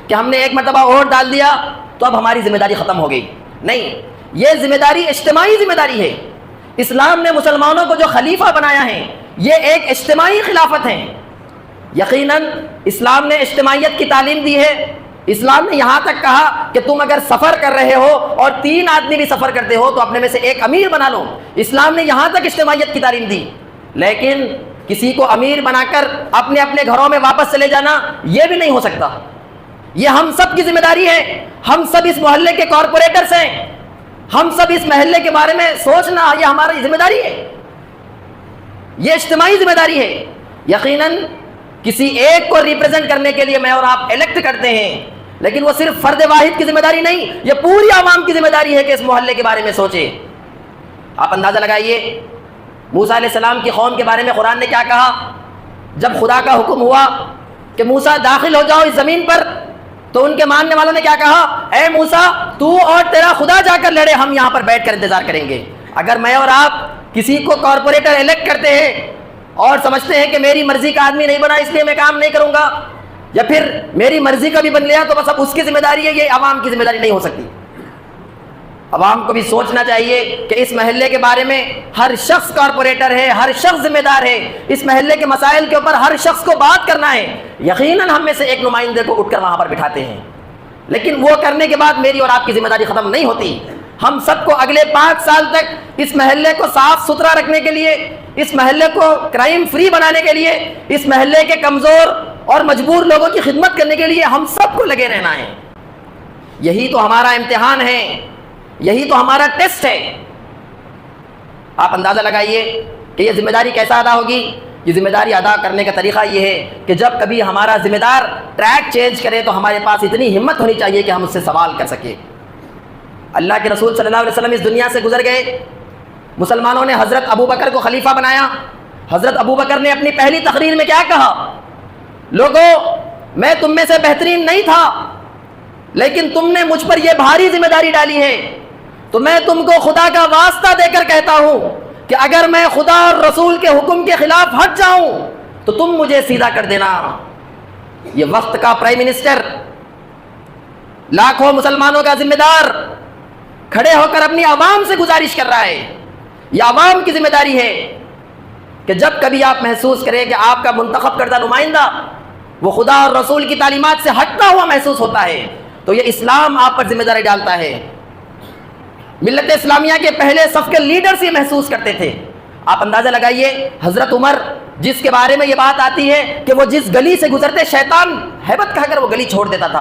کہ ہم نے ایک مرتبہ ووٹ ڈال دیا تو اب ہماری ذمہ داری ختم ہو گئی. نہیں، یہ ذمہ داری اجتماعی ذمہ داری ہے. اسلام نے مسلمانوں کو جو خلیفہ بنایا ہے یہ ایک اجتماعی خلافت ہے. یقیناً اسلام نے اجتماعیت کی تعلیم دی ہے. اسلام نے یہاں تک کہا کہ تم اگر سفر کر رہے ہو اور 3 آدمی بھی سفر کرتے ہو تو اپنے میں سے ایک امیر بنا لو. اسلام نے یہاں تک اجتماعیت کی تعلیم دی. لیکن کسی کو امیر بنا کر اپنے اپنے گھروں میں واپس چلے جانا یہ بھی نہیں ہو سکتا. یہ ہم سب کی ذمہ داری ہے. ہم سب اس محلے کے کارپوریٹرز ہیں. ہم سب اس محلے کے بارے میں سوچنا یہ ہماری ذمہ داری ہے. یہ اجتماعی ذمہ داری ہے. یقیناً کسی ایک کو ریپرزینٹ کرنے کے لیے میں اور آپ الیکٹ کرتے ہیں، لیکن وہ صرف فرد واحد کی ذمہ داری نہیں، یہ پوری عوام کی ذمہ داری ہے کہ اس محلے کے بارے میں سوچے. آپ اندازہ لگائیے موسیٰ علیہ السلام کی قوم کے بارے میں قرآن نے کیا کہا. جب خدا کا حکم ہوا کہ موسیٰ داخل ہو جاؤ اس زمین پر تو ان کے ماننے والوں نے کیا کہا، اے موسیٰ تو اور تیرا خدا جا کر لڑے، ہم یہاں پر بیٹھ کر انتظار کریں گے. اگر میں اور آپ کسی کو کارپوریٹر الیکٹ کرتے ہیں اور سمجھتے ہیں کہ میری مرضی کا آدمی نہیں بنا اس لیے میں کام نہیں کروں گا، یا پھر میری مرضی کا بھی بن لیا تو بس اب اس کی ذمہ داری ہے، یہ عوام کی ذمہ داری نہیں ہو سکتی. عوام کو بھی سوچنا چاہیے کہ اس محلے کے بارے میں ہر شخص کارپوریٹر ہے، ہر شخص ذمہ دار ہے. اس محلے کے مسائل کے اوپر ہر شخص کو بات کرنا ہے. یقیناً ہم میں سے ایک نمائندے کو اٹھ کر وہاں پر بٹھاتے ہیں، لیکن وہ کرنے کے بعد میری اور آپ کی ذمہ داری ختم نہیں ہوتی. ہم سب کو اگلے 5 سال تک اس محلے کو صاف ستھرا رکھنے کے لیے، اس محلے کو کرائم فری بنانے کے لیے، اس محلے کے کمزور اور مجبور لوگوں کی خدمت کرنے کے لیے ہم سب کو لگے رہنا ہے. یہی تو ہمارا امتحان ہے، یہی تو ہمارا ٹیسٹ ہے. آپ اندازہ لگائیے کہ یہ ذمہ داری کیسا ادا ہوگی. یہ ذمہ داری ادا کرنے کا طریقہ یہ ہے کہ جب کبھی ہمارا ذمہ دار ٹریک چینج کرے تو ہمارے پاس اتنی ہمت ہونی چاہیے کہ ہم اس سے سوال کر سکیں. اللہ کے رسول صلی اللہ علیہ وسلم اس دنیا سے گزر گئے. مسلمانوں نے حضرت ابوبکر کو خلیفہ بنایا. حضرت ابوبکر نے اپنی پہلی تقریر میں کیا کہا، لوگوں میں تم میں سے بہترین نہیں تھا لیکن تم نے مجھ پر یہ بھاری ذمہ داری ڈالی ہے تو میں تم کو خدا کا واسطہ دے کر کہتا ہوں کہ اگر میں خدا اور رسول کے حکم کے خلاف ہٹ جاؤں تو تم مجھے سیدھا کر دینا. یہ وقت کا پرائم منسٹر، لاکھوں مسلمانوں کا ذمہ دار کھڑے ہو کر اپنی عوام سے گزارش کر رہا ہے. یہ عوام کی ذمہ داری ہے کہ جب کبھی آپ محسوس کریں کہ آپ کا منتخب کردہ نمائندہ وہ خدا اور رسول کی تعلیمات سے ہٹتا ہوا محسوس ہوتا ہے تو یہ اسلام آپ پر ذمہ داری ڈالتا ہے. ملت اسلامیہ کے پہلے صف کے لیڈرز یہ محسوس کرتے تھے. آپ اندازہ لگائیے حضرت عمر جس کے بارے میں یہ بات آتی ہے کہ وہ جس گلی سے گزرتے شیطان ہیبت کہہ کر وہ گلی چھوڑ دیتا تھا.